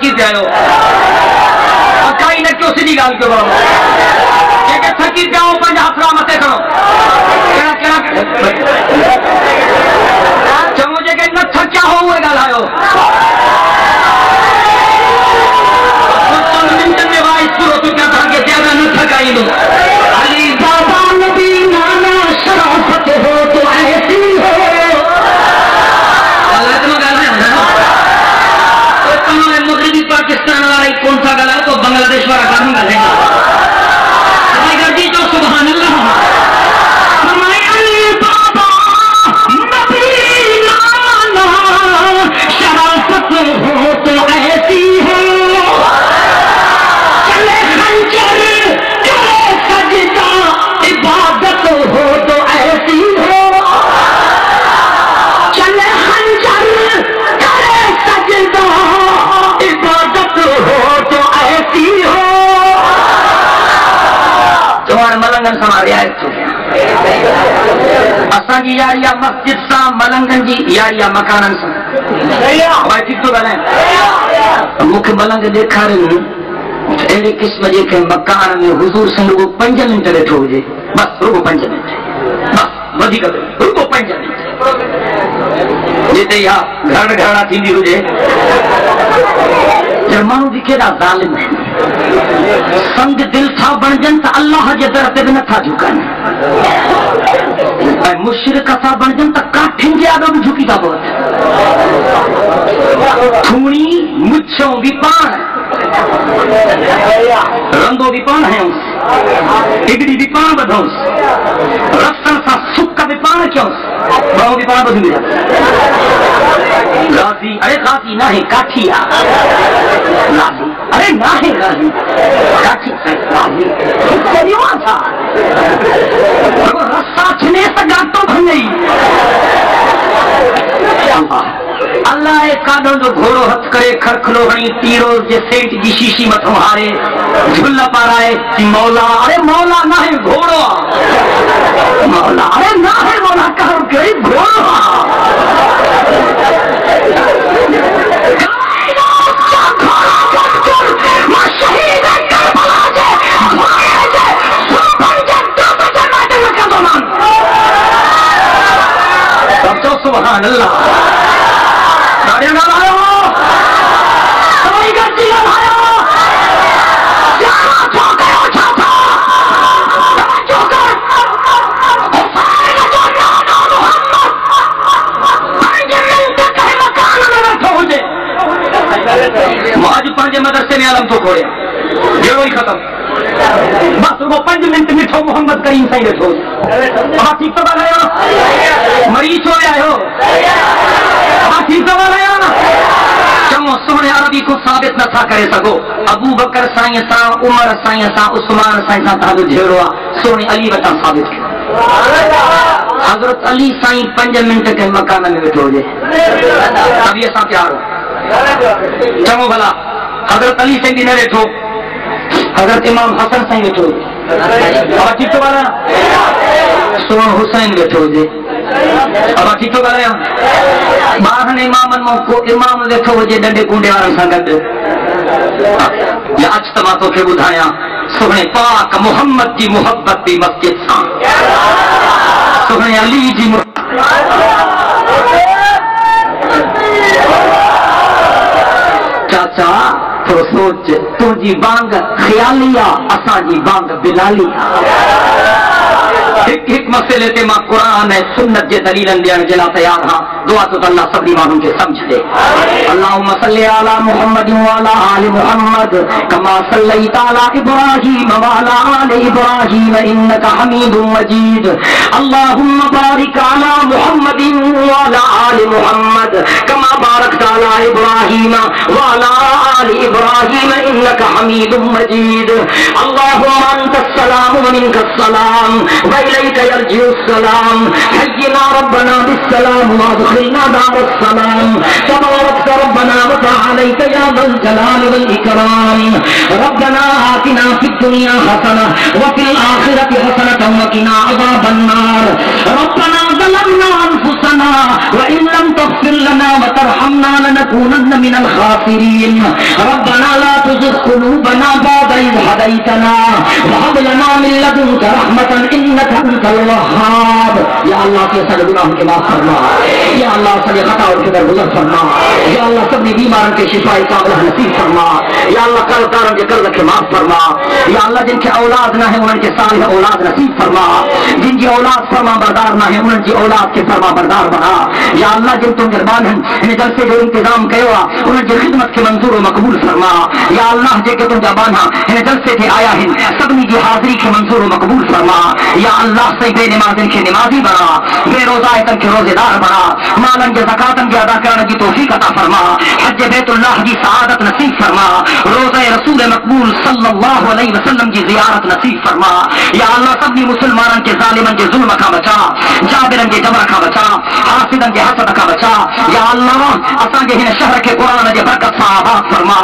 تھکی پیا ہو اکائی نے کیوں سیدھی گال کیوں بابا کہ تھکی پیا ہو پنج ہاتھ را متے کرو چمو جے کہ نہ تھکیا ہو ہوئے گال آئے ہو منٹن میں وائس پورو تو کیا تھا کہ زیادہ نہ تھکائی دو علی بابا نبی نانا شرافت ہو تو ایسی ہو مغربی پاکستان والا کون سا گلا تو بنگلہ دیش والا کام گلے گا جو سبحان اللہ فرمائے علی بابا نبی نانا شرافت ہو تو ایسی ہو چلے خنجر کرے سجدہ عبادت ہو تو ایسی ہو چلے خنجر کرے سجدہ عبادت ہو تو ایسی ہو تمہارے ملنگن سمارے آئے تو اساں جی یاریا مسجد سا ملنگن جی یاریا مکانن سا بھائی ٹھیک تو گلیں مکھ ملنگ دیکھا رہے اہڑے قسم جے کہ مکان میں حضور سنگ کو 5 منٹ بیٹھو ہوجے بس رکو 5 منٹ بس ودی کر رکو 5 منٹ جیتے یا گھر گھرا تھیندی ہوجے جرمانو بھی کیڑا ظالم ہے سنگ دل تھا بن جن تا اللہ جے در تے نہ تھا جھکن اے مشرک تھا بن جن تا کاٹھن جے آدم جھکی تا بہت تھونی مچھوں بھی پان رندو بھی پان ہے اس اگڑی بھی پان بدھو اس رفتن سا سکا بھی پان کیا اس باؤں بھی پان بدھو گیا غازی ارے غازی نہ ہے کاٹھیا غازی ارے نہ ہے غازی کاٹھی غازی سریوا تھا رسا چھنے سگا تو بھن گئی اللہ ایک کانوں جو گھوڑو ہتھ کرے کھرکھلو ہنی تیرو جے سینٹ جی شیشی متھوں ہارے جھلا پارائے کہ مولا ارے مولا نہ ہے گھوڑو مولا ارے نہ ہے مولا کہو کہ گھوڑو سبحان اللہ گاڑی نہ لاؤ سوائی گاڑی نہ لاؤ جانا چوکے ہو چھاتا چوکر حسین جو نانا محمد پانچ منٹ کہیں مکان میں بیٹھو ہو جے آج پانچ مدرسے میں عالم تو کھوڑے جڑو ہی ختم بس وہ 5 منٹ میٹھو محمد کریم صحیح بیٹھو وہاں ٹھیک تو بات ہے مریض ہو آئے ہو وہاں ٹھیک تو بات ہے چمو سونے عربی کو ثابت نہ تھا کرے سکو ابو بکر سائیں سا عمر سائیں سا عثمان سائیں سا تھا جو جھیڑوا سونے علی بتا ثابت کیا حضرت علی سائیں 5 منٹ کے مکان میں بیٹھو جے ابھی ایسا پیار ہو چمو بھلا حضرت علی سے بھی نہ بیٹھو حضرت امام حسن سائیں بیٹھو اب ٹھیک تو بالا سونا حسین بیٹھو جے اب ٹھیک تو بالا باہن امام بیٹھو جے ڈنڈے کنڈے والا سنگت یا اجتماع تو کے بدھایا سونے پاک محمد جی محبت بھی مسجد سان سونے علی جی چاچا تو سوچ تو جی بانگ خیالیا اسا جی بانگ بلالیا ایک مسئلے تے ماں قرآن ہے سنت جے دلیلن دیان جلا تیار ہاں دعا تو اللہ سبھی معلوم کے سمجھ دے اللہم صلی علی محمد وعلا آل محمد کما صلیت علی ابراہیم وعلا آل ابراہیم انکا حمید مجید اللہم بارک علی محمد وعلا آل محمد کما بارکت علی ابراہیم وعلا آل ابراہیم انکا حمید مجید اللہم انت السلام ومنک السلام وإليك يرجع السلام حينا ربنا بالسلام وادخلنا دار السلام تبارك ربنا وتعاليك يا ذا الجلال والإكرام ربنا آتنا في الدنيا حسنة وفي الآخرة حسنة وقنا عذاب النار ربنا ظلمنا أنفسنا وإن لم تغفر لنا وترحمنا إنا لنكونن من الخاسرين ربنا لا تزغ قلوبنا بعد إذ هديتنا وهب لنا من لدنك رحمة إنك أنت الوهاب. یا اللہ کے سارے گناہوں کے معاف فرما، یا اللہ سارے خطا اور کے درگزر فرما، یا اللہ سب نے بیماروں کے شفاء کاملہ نصیب فرما، یا اللہ قرضداروں کے قرض کے معاف فرما، یا اللہ جن کے اولاد نہ ہیں ان کے صالح اولاد نصیب فرما، جن کی اولاد فرما بردار نہ ہیں ان کی اولاد کے فرما بردار بنا. یا اللہ جن تم مہربان ہیں انہیں جلسے جو انتظام کیا انہیں جو خدمت کے منظور و مقبول فرما. یا اللہ جے کہ تم جبانا انہیں جلسے کے آیا ہیں سبنی کی حاضری کے منظور و مقبول فرما. یا اللہ سے بے نمازن کے نمازی بنا، بے روزہ تن کے روزے دار بنا، مالن کے زکاتن کی ادا کرنے کی توفیق عطا فرما، حج بیت اللہ کی سعادت نصیب فرما، روزہ رسول مقبول صلی اللہ علیہ وسلم کی زیارت نصیب فرما. یا اللہ سبنی مسلمانوں کے ظالمن کے ظلم کا بچا، جابرن کے جبر کا بچا، حاسدن کے حسد کا بچا. یا اللہ اساں کے ہن شہر کے قرآن کے برکت سے آباد فرما،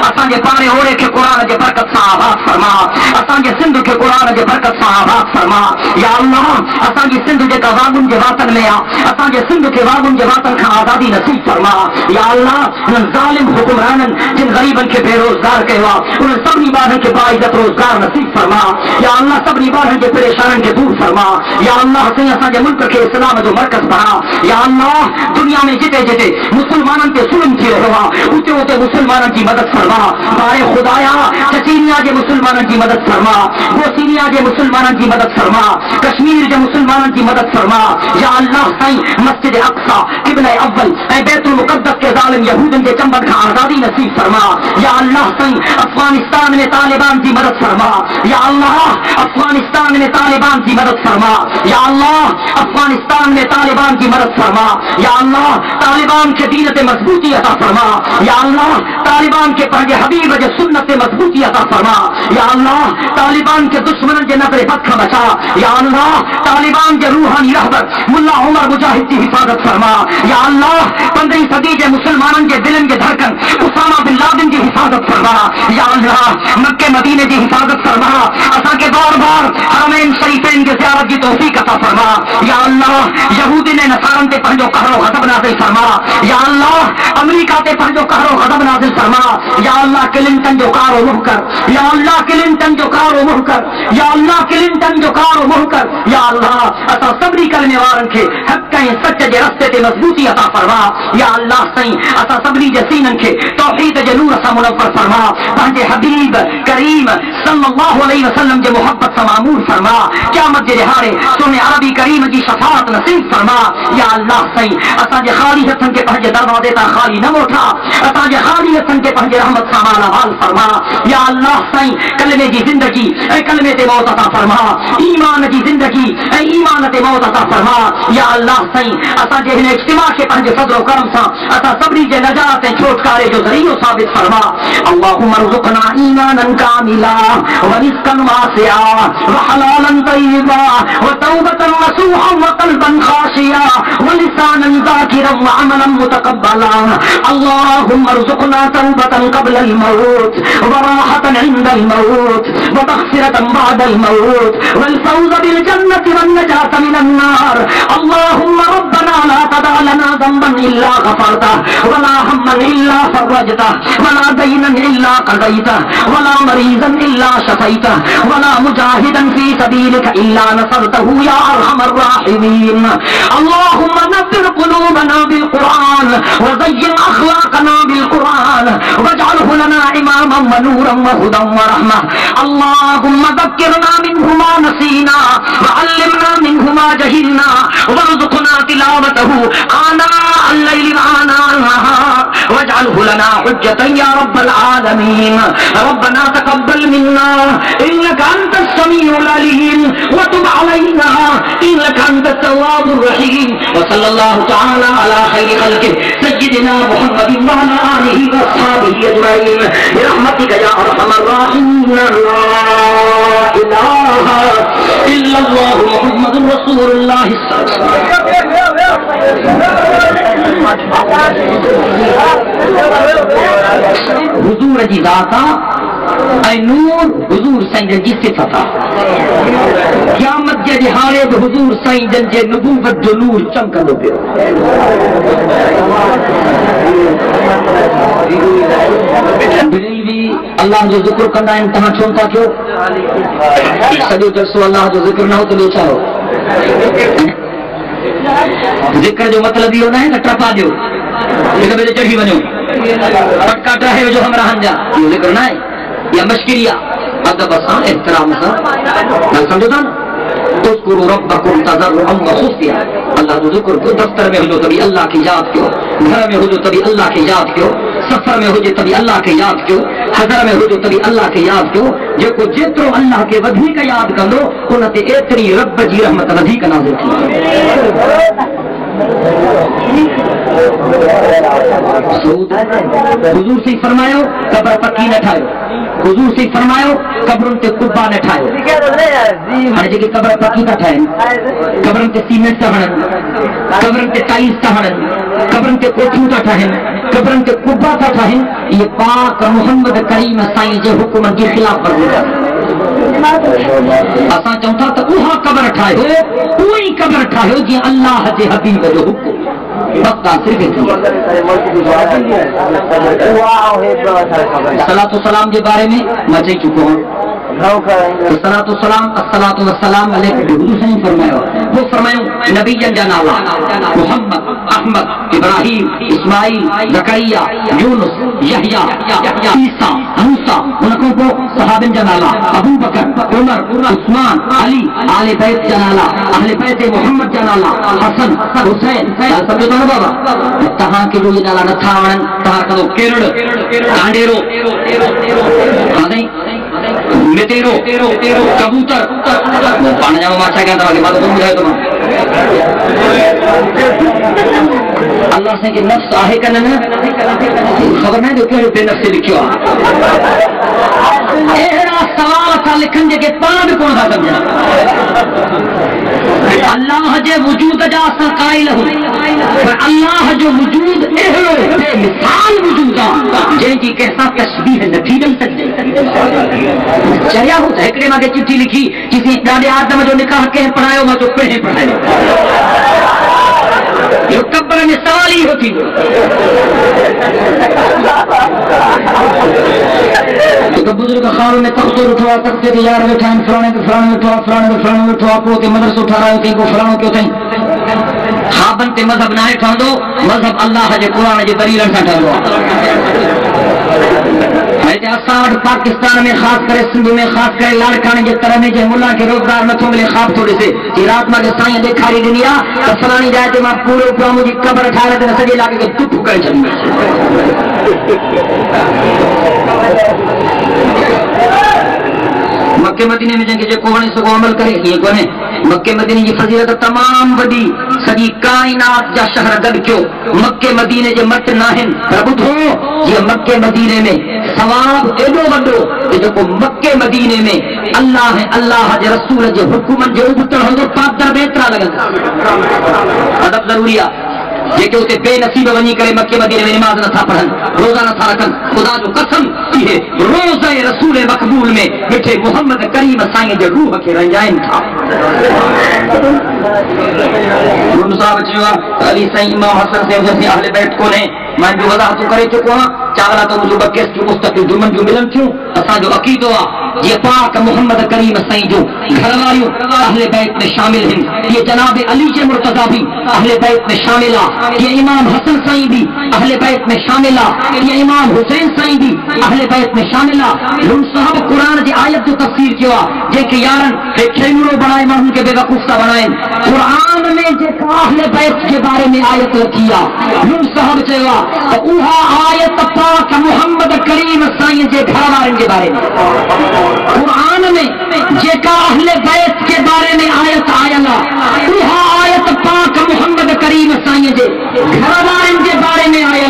اساں کے پانے اوڑے کے قرآن کے برکت سے آباد فرما، اساں کے سندھ کے قرآن کے برکت سے آباد فرما. یا اللہ اساں کے سندھ کے واگن کے وطن میں اساں کے سندھ کے واگن کے وطن کا آزادی نصیب فرما. یا اللہ ان ظالم حکمرانن جن غریبن کے بے روزگار کہوا ان سبنی بارن کے باعزت روزگار نصیب فرما. یا اللہ سبنی بارن کے پریشانن کے دور فرما. یا اللہ سے اساں کے ملک کے اسلام جو مرکز بنا. یا اللہ دنیا میں جتے جتے مسلمانوں کے ظلم تھی ہوا اتے اتے مسلمانوں کی مدد فرما. بارے خدایا چچینیا کے مسلمانوں کی مدد فرما، بوسینیا کے مسلمانوں کی مدد فرما، کشمیر کے مسلمانوں کی مدد فرما. یا اللہ سائیں مسجد اقصی قبلہ اول اے بیت المقدس کے ظالم یہودن کے چمبر کا آزادی نصیب فرما. یا اللہ سائیں افغانستان میں طالبان کی مدد فرما. یا اللہ افغانستان میں طالبان کی مدد فرما. یا اللہ افغانستان میں طالبان کی مدد فرما. یا اللہ طالبان کے دینت مضبوطی عطا فرما. یا اللہ طالبان کے پنج حبیب جو سنت مضبوطی عطا فرما. یا اللہ طالبان کے دشمنوں کے نظر بد کا بچا. یا اللہ طالبان کے روحانی رہبر ملا عمر مجاہد کی حفاظت فرما. یا اللہ 15ویں صدی کے مسلمانوں کے دلن کے دھڑکن اسامہ بن لادن کی حفاظت فرما. یا اللہ مکہ مدینے کی حفاظت فرما. اساں کے بار بار حرمین شریفین کی زیارت کی توفیق عطا فرما. یا اللہ یہودی نے نصارن تے پنجو قہر و غضب نازل فرما. یا اللہ امریکہ تے پنجو قہر و غضب نازل فرما. یا اللہ کلنٹن جو کار و محکر، یا اللہ کلنٹن جو کار و محکر، یا اللہ کلنٹن جو کار و محکر. یا اللہ اسا صبری کلمے وارن کے حق کہیں سچ جے رستے تے مضبوطی عطا فرما. یا اللہ سائیں اسا صبری جسینن کے توحید جے نور سا منور فرما. پنجے حبیب کریم صلی اللہ علیہ وسلم جے محبت سا معمور فرما. قیامت جے دہاڑے سونے عربی کریم جی شفاعت نصیب فرما. یا اللہ سائیں اسا جے خالی ہتھن کے پنجے دروازے تا خالی نہ موٹا، اسا جے خالی ہتھن کے پنجے رحمت سا مالا حال فرما. یا اللہ سائیں کلمے کی زندگی اے کلمے تے موت عطا فرما، ایمان کی زندگی اے ایمان تے موت عطا فرما. یا اللہ سائیں اسا جے ہن اجتماع کے پنج فضل و کرم سا اسا صبری جے نجات چھوٹکارے جو ذریعہ ثابت فرما. اللهم ارزقنا ایمانا کاملا ورزقا واسعا وحلالا طیبا وتوبة نصوحا وقلبا خاشعا ولسانا ذاکرا وعملا متقبلا. اللهم ارزقنا توبة قبل الموت وراحة عند الموت ومغفرة بعد الموت والفوز بالجنة والنجاة من النار. اللهم ربنا لا تدع لنا ذنبا إلا غفرته ولا هما إلا فرجته ولا دينا إلا قضيته ولا مريضا إلا شفيته ولا مجاهدا في سبيلك إلا نصرته يا أرحم الراحمين. اللهم نذر قلوبنا بالقرآن وزين أخلاقنا بالقرآن واجعله لنا إماما ونورا وهدى ورحمة. اللهم ذكرنا منه ما نسينا وعلمنا منه ما جهلنا وارزقنا تلاوته آناء الليل وآناء النهار واجعله لنا حجة يا رب العالمين. ربنا تقبل منا إنك أنت السميع العليم وتب علينا إنك أنت التواب الرحيم. وصلى الله تعالى على خير خلقه سيدنا محمد وعلى آله وأصحابه أجمعين برحمتك يا أرحم الراحمين. لا إله إلا الله محمد رسول الله صلى الله عليه وسلم. حضور جی ذاتا اے نور حضور سائیں جی صفت قیامت جے دہاڑے حضور سائیں جے نبوت جو نور چمکندو پيو بریلوی اللہ جو ذکر کندا آهن تمام چھو تھا کیوں سجو جلسو اللہ جو ذکر نہ ہو تو ٻيو ڇا ہو ذکر جو مطلب یہ ہونا ہے کہ ٹرپا دیو ہن بجے چڑھی ونجو پٹکا ٹاہے جو ہمراہن جا یہ ذکر نہ ہے یا مشکریہ ادب سان احترام سان نہ سمجھو تھا تذکروا ربکم تضرعا وخفیا اللہ جو ذکر کو دفتر میں ہو جو تبھی اللہ کی یاد کیو گھر میں ہو جو تبھی اللہ کی یاد کیو سفر میں ہو جو تبھی اللہ کی یاد کیو حضر میں ہو جو تبھی اللہ کی یاد کیو جو کو جترو اللہ کے ودھی کا یاد کندو ان تے ایتری رب جی رحمت ودھی کا نازل تھی حضور سے فرمایا قبر پکی نہ ٹھاؤ حضور سے فرمایا قبروں تے قبا نہ ٹھاؤ ہر جگہ قبر پکی کا ٹھائیں قبروں تے سیمنٹ تا ہنن قبروں تے ٹائلز تا ہنن قبروں تے کوٹھیوں تا ٹھائیں قبروں تے قبا تا ٹھائیں یہ پاک محمد کریم سائیں جو حکم کے خلاف ورزی ہے اساں چاہتا تو وہاں قبر ٹھائے کوئی قبر ٹھائے جی اللہ کے حبیب جو حکم وقت صرف صلاۃ و سلام کے بارے میں میں چاہی چکا ہوں صلاۃ و سلام الصلاۃ والسلام علیہ حضور نے فرمایا وہ فرمایا نبی جنالا محمد احمد ابراہیم اسماعیل زکریا یونس یحییٰ عیسیٰ موسیٰ ان کو صحابہ جنالا ابو بکر عمر عثمان علی آل بیت جنالا اہل بیت محمد جنالا حسن حسین سمجھو تو بابا تہاں کے جو نالا نہ تھا ون تہاں کا کیرڑ کانڈیرو میتیرو کبوتر پانا جاؤ ماچا کیا تھا بات تم بجائے تم اللہ سے کہ نفس آہے کا نہ خبر نہیں جو کہ بے نفس سے لکھو ایرا سوال تھا لکھن جے کہ پانا بھی کون تھا سمجھا اللہ جے وجود جا سا قائل ہو اللہ جو وجود اہلو بے مثال وجود جن کی کیسا تشبیہ نفی نہیں سکتے چریا ہوتا ہے کہ میں چٹھی لکھی کسی ڈاڈے آدم جو نکاح کے پڑھائے میں جو پڑھے پڑھائے جو قبر میں سوال ہی ہوتی تو بزرگ خاروں میں تخت اٹھوا سکتے تھے یار بیٹھائیں فلانے کے فلانے اٹھوا فلانے کے فلانے اٹھوا کو کے مدرس اٹھا رہا ہوتی کو فلانوں کے ہوتے ہیں خابن تے مذہب نہ ٹھان دو مذہب اللہ جے قرآن جے دلیل نہ ٹھان دو اساں پاکستان میں خاص کرے سندھ میں خاص کرے لاڑکانے جے طرح میں جے ملا کے روزگار نہ تھو ملے خواب تھوڑے سے کہ رات میں کے سائیں دکھاری دنیا تو فلانی جائے تے میں پورے اوپر مجھے قبر ٹھارے تے سجے لا کے ٹپ کر چلی مکے مدینے میں جنگ کو ونے سو عمل کرے یہ کونے مکے مدینے کی فضیلت تمام وڈی سجی کائنات جا شہر گڈ کیو مکے مدینے جے مت ناہن بدھو یہ مکے مدینے میں ثواب ایڈو وڈو جو کو مکے مدینے میں اللہ ہے اللہ جے رسول جے حکم جو ابتر ہندو پاک در بہترا لگن ادب ضروری ہے یہ کہ اسے بے نصیب ونی کرے مکے مدینے میں نماز نہ تھا پڑھن روزہ نہ تھا رکھن خدا جو قسم یہ روزہ رسول مقبول میں بیٹھے محمد کریم سائیں جو روح کے رنجائن تھا صاحب چوا علی سائیں امام حسن سے جیسے اہل بیت کو نے میں جو وضاحت کرے چکو ہاں چاہلا تو مجھے بکیس کی مستقل جمن جو ملن کیوں اساں جو عقیدہ یہ پاک محمد کریم سائیں جو گھر والیوں اہل بیت میں شامل ہیں یہ جناب علی کے مرتضی بھی اہل بیت میں شامل ہے یہ امام حسن سائیں بھی اہل بیت میں شامل ہے یہ امام حسین سائیں بھی اہل بیت میں شامل ہے ہم صاحب قرآن کی آیت جو تفسیر کیا جے کہ یارن کھیلو بنائے مانوں کے بے وقوف سا بنائے قرآن میں جے اہل بیت کے بارے میں آیت کیا ہم صاحب چوا اوہا آیت پاک محمد کریم سائیں جے گھر والوں کے بارے میں قرآن میں جے کا اہل بیت کے بارے میں آیت آیا اوہا آیت پاک محمد کریم سائیں جے گھر والوں کے بارے میں آیا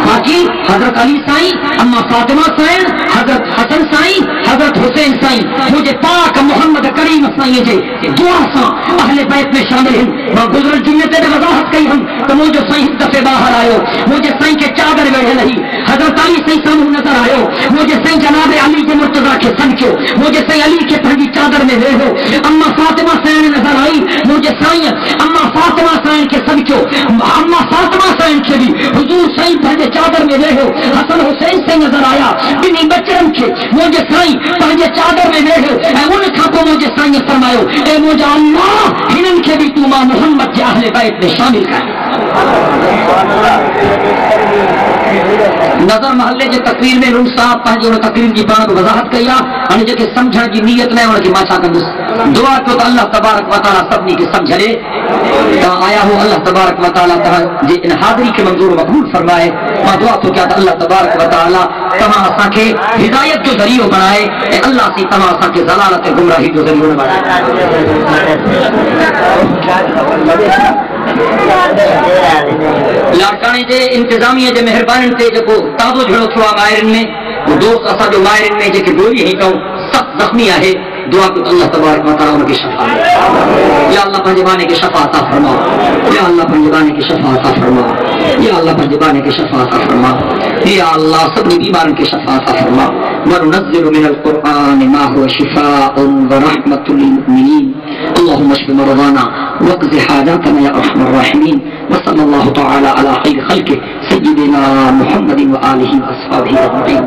باقی حضرت علی سائیں، اما فاطمہ سائیں، حضرت حسن سائیں، حضرت حسین سائیں مجھے پاک محمد کریم سائیں جے دعا سا اہل بیت میں شامل ہیں. وہ گزرل جمعے تے وضاحت کئی ہم تو مجھے سائیں دفعے باہر آئے مجھے سائیں کے چادر ویڑے نہیں حضرت علی سائیں سامنے نظر آئے مجھے سائیں جناب علی کے مرتضیٰ کے سن کیوں مجھے سائیں علی کے پھنگی چادر میں لے ہو. اما فاطمہ سائیں نظر آئی مجھے سائیں اما فاطمہ سائیں کے سن کیوں اما فاطمہ سائیں کے بھی حضور سائیں پھنگے چادر میں لے ہو. حسن حسین سے نظر آیا بنی بچرن کے مجھے سائیں پھنگے چادر میں لے ہو. ان کھاپوں مجھے سائیں فرماؤ اے مجھے اللہ ہنن کے بھی تو ماں محمد کے اہل بیت میں شامل کر. نظر محلے کے تقریر میں روم صاحب پہنچے تقریر کی پاک وضاحت کیا ان کے سمجھن کی نیت میں ان کی ماچا کندس دعا کو تو اللہ تبارک و تعالی سبنی کے سمجھے تا آیا ہو اللہ تبارک و تعالی جی ان حاضری کے منظور مقبول فرمائے. ما دعا تو کیا اللہ تبارک و تعالی تمام اساں کے ہدایت جو ذریعہ بنائے اے اللہ سی تمام اساں کے ضلالت گمراہی جو ذریعہ بنائے. لاٹانے جے انتظامیہ جے مہربانی تے جو تازو جھڑو تھوا ماہرن میں وہ دوست اسا جو ماہرن میں جے کہ گولی ہی کہوں سخت زخمی ہے دعا کو اللہ تبارک و تعالی ان کی شفا یا اللہ پنجبانے کی شفا عطا فرما یا اللہ پنجبانے کی شفا عطا فرما یا اللہ پنجبانے کی شفا عطا فرما یا اللہ سب بیماروں کی شفا عطا فرما. وننزل من القرآن ما هو شفاء ورحمة للمؤمنين اللهم اشف مرضانا واقض حاجاتنا يا ارحم الراحمين. وصلى الله تعالى على خير خلقه سيدنا محمد وآله وأصحابه أجمعين.